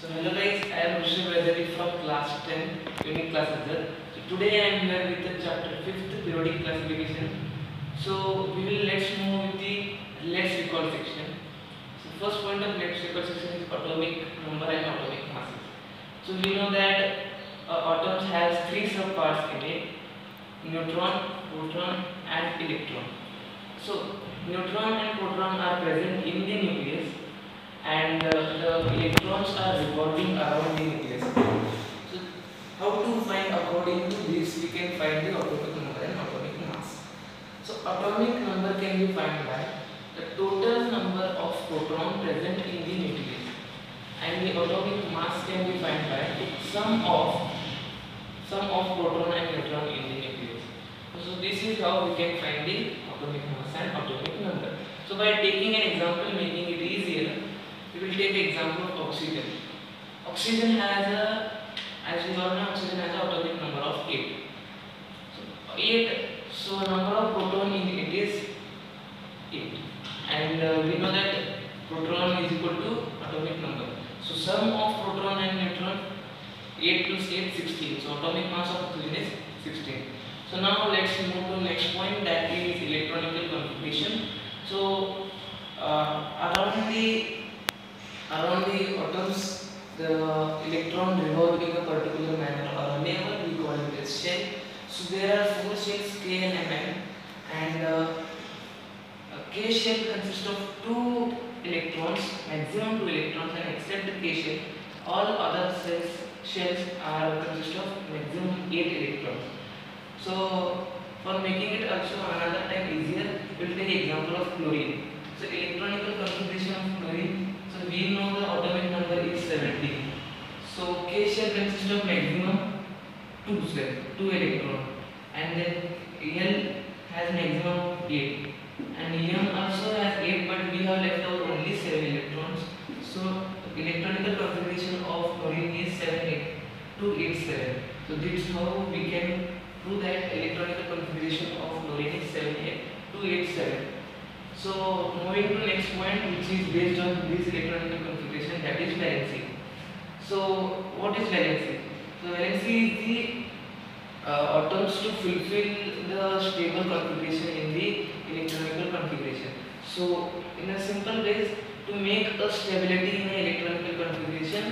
So hello guys, I am Rishabh Vedari from class 10 unit class result. So today I am here with the chapter 5th periodic classification. So we will let's move with the let's recall section. So first point of let's recall section is atomic number and atomic masses. So we know that atoms has three subparts in it: neutron, proton and electron. So neutron and proton are present in the nucleus and the electrons are revolving around the nucleus. So how to find, according to this we can find the atomic number and atomic mass. So atomic number can be found by the total number of proton present in the nucleus, and the atomic mass can be found by sum of proton and neutron in the nucleus. So this is how we can find the atomic mass and atomic number. So by taking an example, making it easier, we will take the example of oxygen. Oxygen has as we all know, oxygen has an atomic number of 8. So 8. So number of proton in it is 8, and we know that proton is equal to atomic number. So sum of proton and neutron, 8 plus 8, 16. So atomic mass of oxygen is 16. So now let's move to next point, that is electronical configuration. So around the atoms, the electron revolve in a particular manner or a level, we call it as shell. So there are 4 shells, K and Mn, and a K shell consists of 2 electrons, maximum 2 electrons, and except the K shell, all other shells are consist of maximum 8 electrons. So for making it also another time easier, we will take example of chlorine. So electronical configuration of chlorine. So we know the atomic number is 70. So K shell consists of maximum 2 electrons, and then L has maximum 8, and M also has 8, but we have left out only 7 electrons. So electronical configuration of chlorine is 78287. So this is how we can prove that electronical configuration of chlorine is 78287. So moving to next point, which is based on this electronical configuration, that is valency. So what is valency? So valency is the atoms to fulfill the stable configuration in the electronical configuration. So in a simple way, to make a stability in an electronical configuration,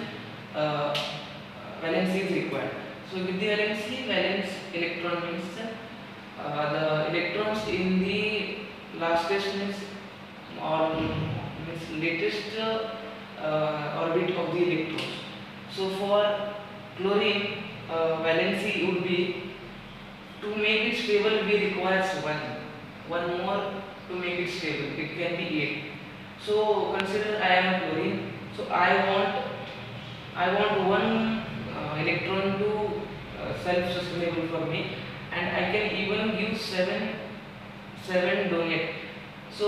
valency is required. So with the valency, valence electron means the electrons in the lastest latest orbit of the electrons. So for chlorine, valency would be, to make it stable we requires one more to make it stable. It can be 8. So consider I am a chlorine. So I want one electron to self-sustainable for me, and I can even give 7 donate. So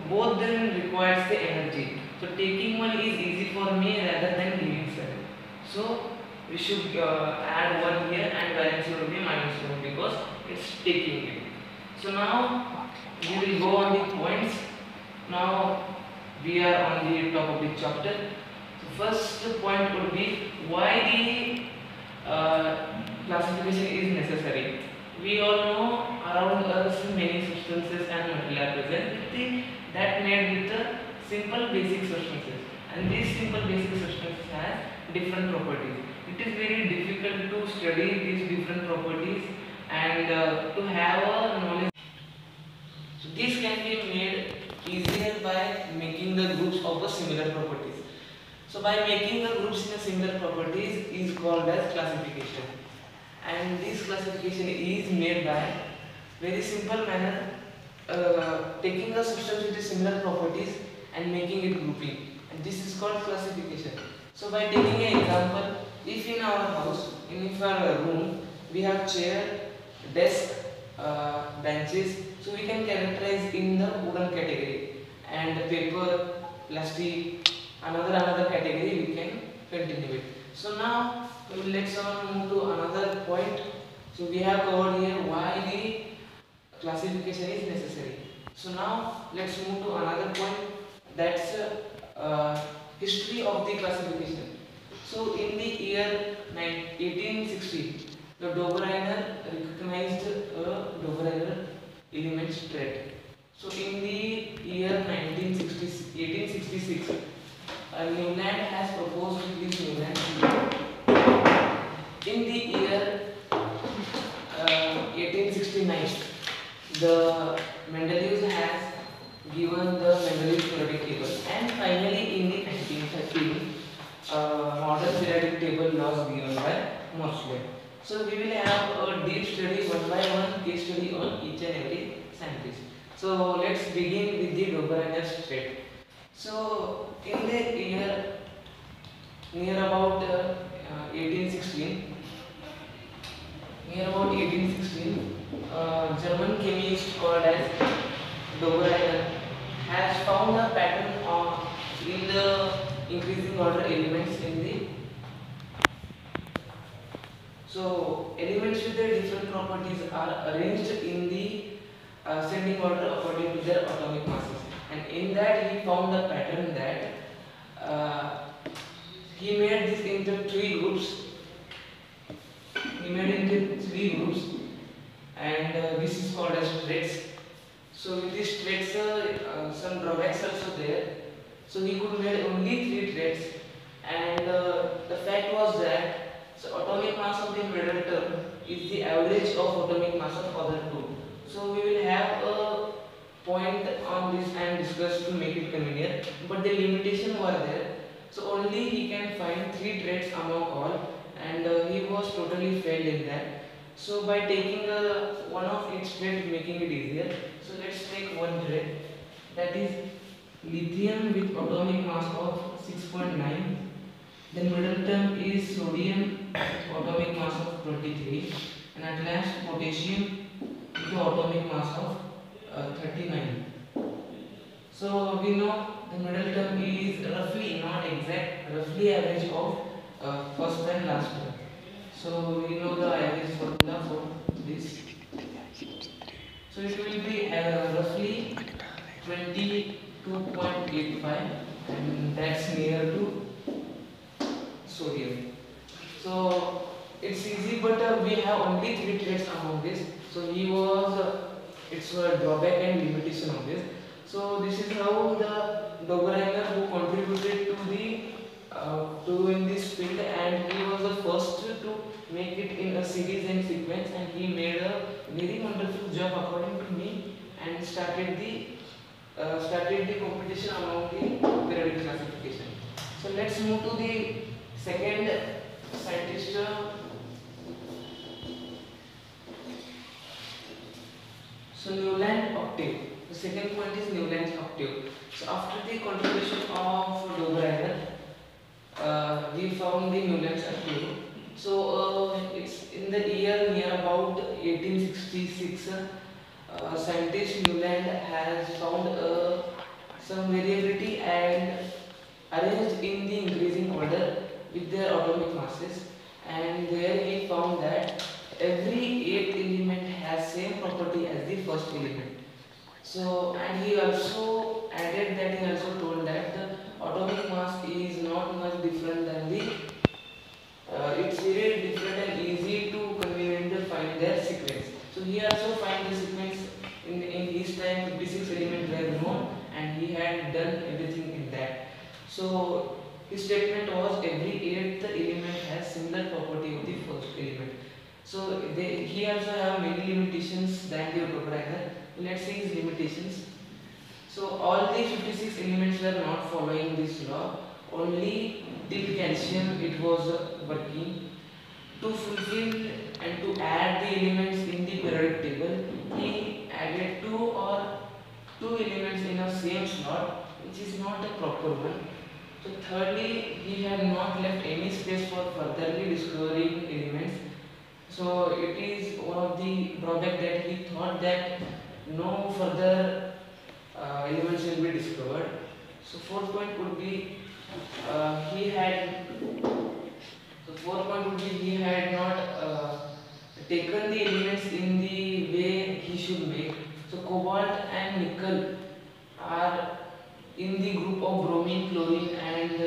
both them requires the energy. So taking one is easy for me rather than giving 7. So we should add 1 here, and valence will be -1 because it's taking it. So now we will go on the points. Now we are on the top of the chapter. So first point would be why the classification is necessary. We all know around us many substances and material are present that made with the simple basic substances, and these simple basic substances have different properties. It is very difficult to study these different properties and to have a knowledge. So this can be made easier by making the groups of the similar properties. So by making the groups in a similar properties is called as classification, and this classification is made by very simple manner, taking a substance with similar properties and making it grouping, and this is called classification. So by taking an example, if in our house, in our room, we have chair, desk, benches, so we can characterize in the wooden category, and paper, plastic, another category we can continue it. So now let's move to another point. So we have covered here why the classification is necessary. So now let's move to another point, that's history of the classification. So in the year 1860, the Dobereiner recognized a Dobereiner element trait. So in the year 1866, Newland has proposed this Newland theory. In the year 1869, the Mendeleev has given the Mendeleev periodic table, and finally in the 1913, modern periodic table was given by Mosley. So we will have a deep study one by one case study on each and every scientist. So let's begin with the Dobereiner trait. So in the year near about 1816, German chemist called as Dobereiner has found a pattern in the increasing order elements in the elements with their different properties are arranged in the ascending order according to their atomic masses, and in that he found a pattern that he made this into three groups. And this is called as traits. So with these traits, some drawbacks also there. So he could make only three traits, and the fact was that atomic mass of the middle term is the average of atomic mass of other two. So we will have a point on this and discuss to make it convenient, but the limitation were there. So only he can find three traits among all, and he was totally failed in that. So by taking one of its trait, making it easier. So let's take one trait, that is lithium with atomic mass of 6.9. Then middle term is sodium atomic mass of 23, and at last potassium with atomic mass of 39. So we know the middle term is roughly, not exact, roughly average of first and last term. So we know the average formula for this. So it will be roughly 22.85, and that's near to sodium. So it's easy, but we have only three traits among this. So he was it's a drawback and limitation of this. So this is how the Dobereiner, who contributed to the to in this field, and he was the first to make it in a series and sequence, and he made a very wonderful job according to me, and started the competition among the periodic classification. So let's move to the second scientist. So Newland octave. The second point is Newland's octave. So after the contribution of Dobereiner, we found the Newland's octave. So it's in the year near about 1866. Scientist Newland has found some variability and arranged in the increasing order with their atomic masses, and there he found that every eighth element has same property as the first element. So, and he also added that he also told that the atomic mass is not much different than the it's very different and easy to convenient to find their sequence. So he also find the sequence in his time 56 elements were known, and he had done everything in that. So his statement was every eighth element has similar property of the first element. So he also have many limitations than the Dobereiner. Let's see his limitations. So all the 56 elements were not following this law. Only till calcium it was working. To fulfill and to add the elements in the periodic table, he added two elements in a same slot, which is not a proper one. So thirdly, he had not left any space for furtherly discovering elements. So it is one of the drawback that he thought that no further elements will be discovered. So fourth point would be he had not taken the elements in the way he should make. So cobalt and nickel are in the group of bromine, chlorine, and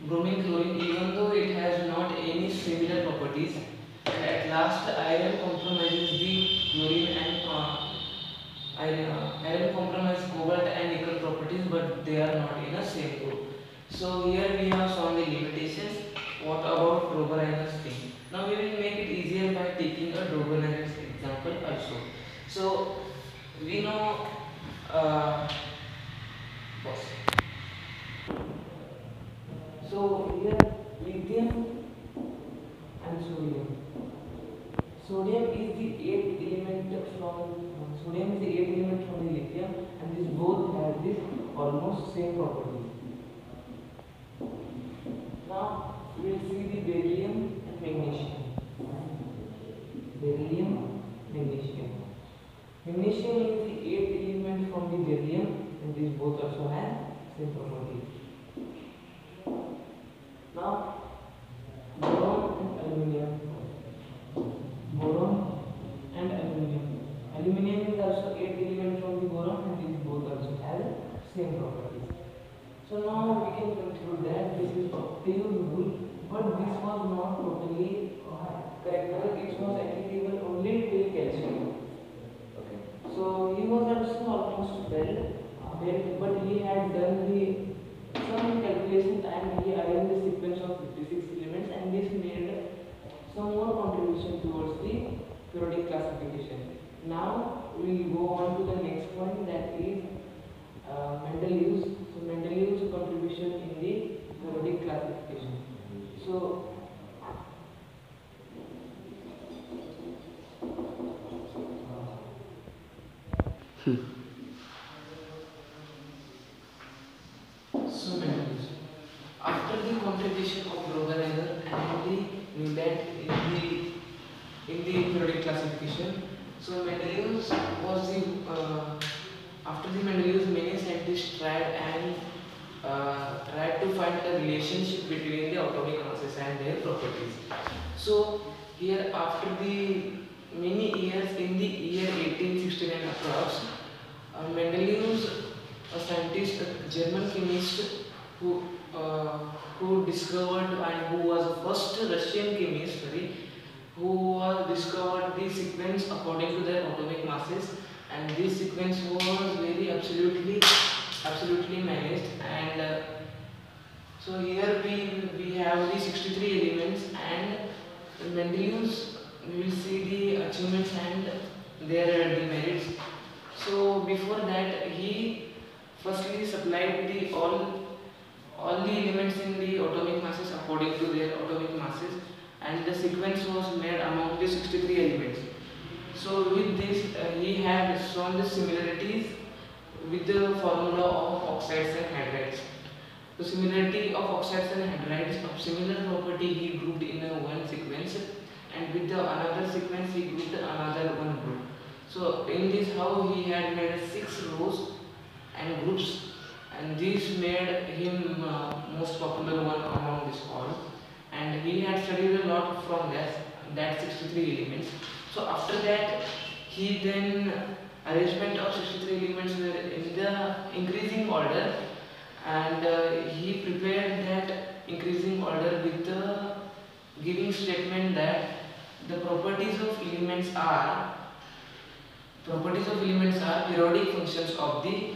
bromine chlorine, even though it has not any similar properties, and at last iron compromises the chlorine and iron compromises cobalt and nickel properties, but they are not in a same group. So here we have shown the limitations. What about Dobereiner's thing? Now we will make it easier by taking a Dobereiner's example also. So we know so here lithium and sodium. Sodium is the eighth element from the lithium, and these both have this almost same properties. Now we will see the beryllium and magnesium. Beryllium, magnesium. Magnesium is the eighth element from the beryllium, and these both also have same properties. Now boron and aluminium. Boron and aluminium. Aluminium is also eighth element from the boron, and these both also have same properties. So now we can conclude that this is obtainable, but this was not totally correct. It was applicable only till calcium. Okay. So he was also almost well, but he had done some calculations and he arranged the sequence of 56 elements, and this made some more contribution towards the periodic classification. Now we will go on to the next point, that is Mendeleev's. So Mendeleev's contribution in the periodic classification. So Mendeleev. After the contribution of Dobereiner and the Newland in the periodic classification, so Mendeleev was the after the Mendeleev, many scientists tried to find a relationship between the atomic masses and their properties. So here, after the many years, in the year 1869 approx, Mendeleev, a scientist, a German chemist who discovered and who was the first Russian chemist, who discovered the sequence according to their atomic masses, and this sequence was very absolutely managed. And so here we have the 63 elements, and Mendeleev's, we will see the achievements and their demerits. So before that, he firstly supplied all the elements in the atomic masses according to their atomic masses, and the sequence was made among the 63 elements. So with this, he had shown the similarities with the formula of oxides and hydrides. The similarity of oxides and hydrides of similar property he grouped in one sequence, and with the another sequence he grouped another one group. So in this, how he had made 6 rows and groups, and this made him most popular one among this all. And he had studied a lot from that 63 elements. So after that, he then arrangement of 63 elements were in the increasing order, and he prepared that increasing order with the giving statement that the properties of elements are periodic functions of the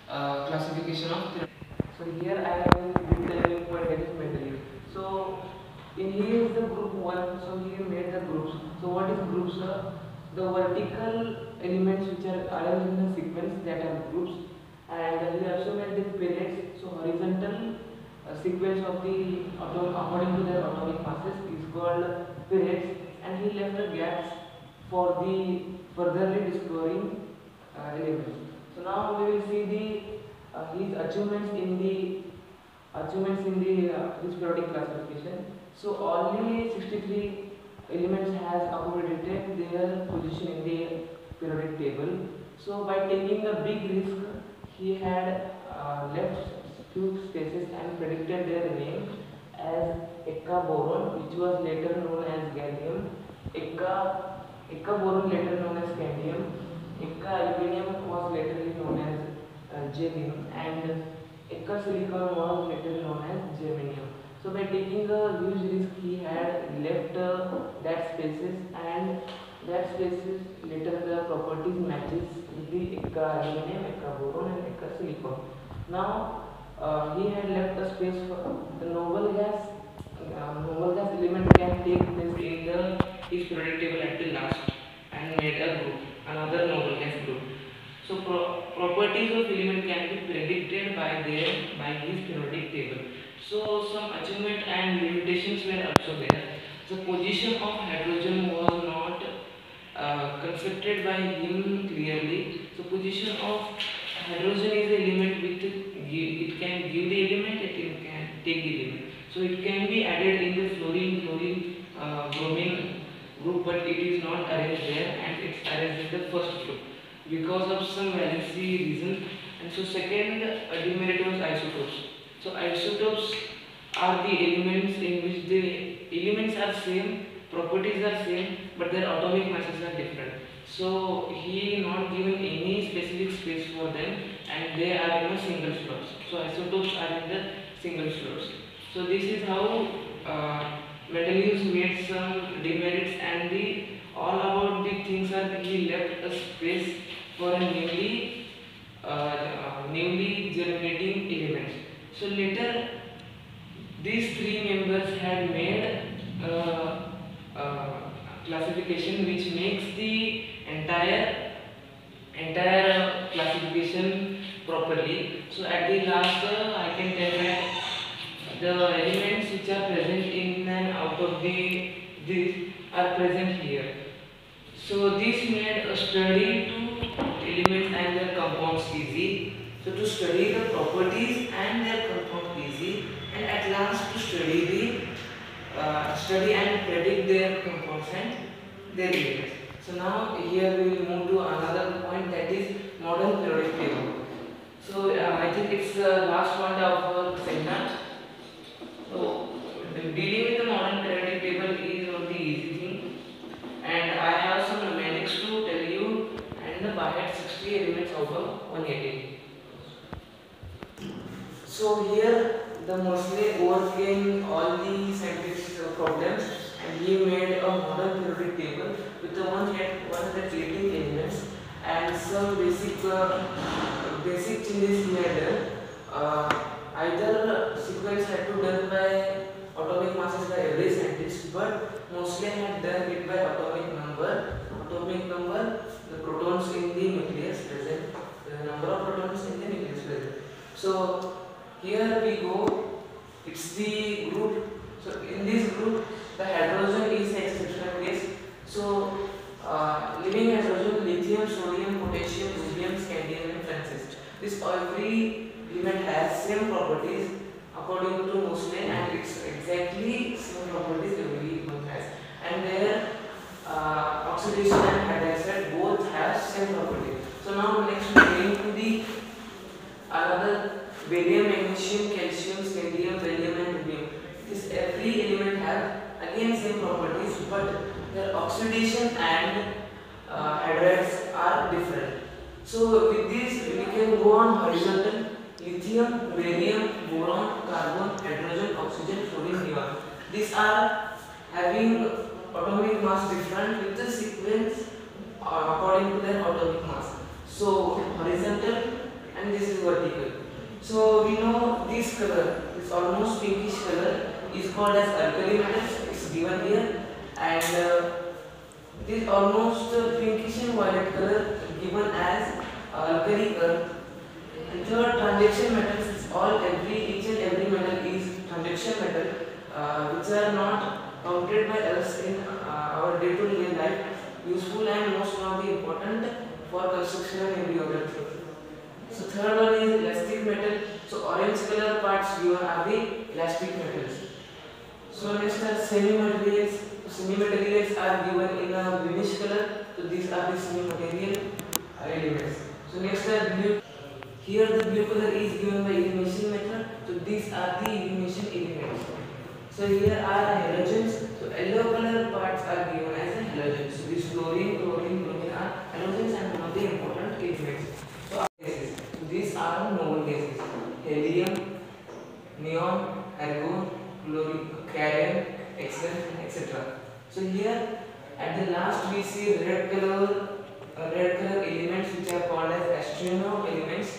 classification of periodic. So here I am with the point, that is Mendeleev. So in here is the group 1, so he made the groups. So what is groups? The vertical elements which are arranged in the sequence, that are groups, and he also made the pellets. So horizontal sequence of the according to their atomic masses is called pellets, and he left the gaps for the furtherly discovering elements. So now we will see the his achievements in this periodic classification. So only 63 elements has accommodated their position in the periodic table. So by taking a big risk, he had left few spaces and predicted their name as Eka boron, which was later known as gallium, Eka boron later known as cadmium, Eka aluminium was later known as germanium, and Eka silicon was later known as germanium. taking a huge risk, he had left that spaces, and that spaces later the properties matches with the Eka aluminum, Eka boron, and Eka silicon. Now he had left a space for the noble gas. Noble gas element can take place in his periodic table at the last and made a group, another noble gas group. So properties of element can be predicted by his periodic table. So some achievement and limitations were also there. The position of hydrogen was not concepted by him clearly. So position of hydrogen is an element with it can give the element, it can take the element. So it can be added in the fluorine, bromine group, but it is not arranged there, and it's arranged in the first group because of some valency reason. And so second demerit was isotopes. So isotopes are the elements in which the elements are same, properties are same, but their atomic masses are different. So he not given any specific space for them, and they are in a single slots. So isotopes are in the single slots. So this is how Mendeleev made some demerits, and the all about the things are he left a space for a newly germinating elements. So later these three members had made classification which makes the entire classification properly. So at the last I can tell that the elements which are present in and out of this are present here. So this made a study to elements and their compounds easy. So to study the properties and their compound easy, and at last to study and predict their compounds and their elements. So now here we will move to another point, that is modern periodic table. So I think it's the last point of our segment. So dealing with the modern periodic table is not the easy thing, and I have some mnemonics to tell you, and I had 60 elements out of 180. So here the Moseley overcame all the scientific problems, and he made a modern periodic table with the 180 elements, and some basic changes he had done. Either sequence had to done by atomic masses by every scientist, but Moseley had done it by atomic number. Atomic number, the protons in the nucleus present, the number of protons in the nucleus present. So here we go. It's the group. So in this group, the hydrogen is the exceptional case. So living hydrogen, lithium, sodium, potassium, helium, scandium, and francis. This every element has same properties according to Moseley, and it's exactly same properties every element has. And their oxidation and hydroxide both have same property. So now next we are going to the another barium, magnesium, calcium, scandium, beryllium, and rubium. This every element have again same properties, but their oxidation and hydrides are different. So with this we can go on horizontal: lithium, barium, boron, carbon, hydrogen, oxygen, fluorine, neon. These are having atomic mass different with the sequence according to their atomic mass. So horizontal, and this is vertical. So we know this color, this almost pinkish color, is called as alkali metals. It's given here, and this almost pinkish and violet color given as alkali earth. And third, transaction metals is each and every metal is transaction metal, which are not counted by us in our day-to-day life, useful and most not be important for construction and every other thing. So third one is elastic metal. So orange color parts given are the elastic metals. So next are semi-materials. Semi-materials are given in a greenish color. So these are the semi-material elements. So next are blue. Here the blue color is given by elimination method. So these are the elimination elements. So here are halogens. So yellow color parts are given as a halogens. So this fluorine, chlorine, bromine are halogens and one of the important elements. So these are noble gases: helium, neon, argon, radiation, etc. So here at the last we see red color elements which are called as astrono elements,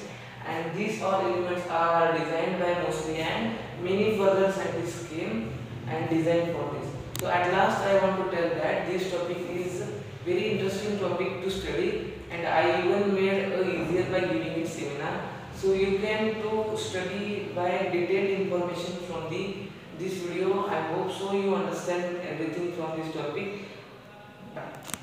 and these all elements are designed by Moseley, and many further scientists came and designed for this. So at last I want to tell that this topic is very interesting topic to study, and I even made easier by giving it seminar. So you can to study by detailed information from this video. I hope so you understand everything from this topic. Bye.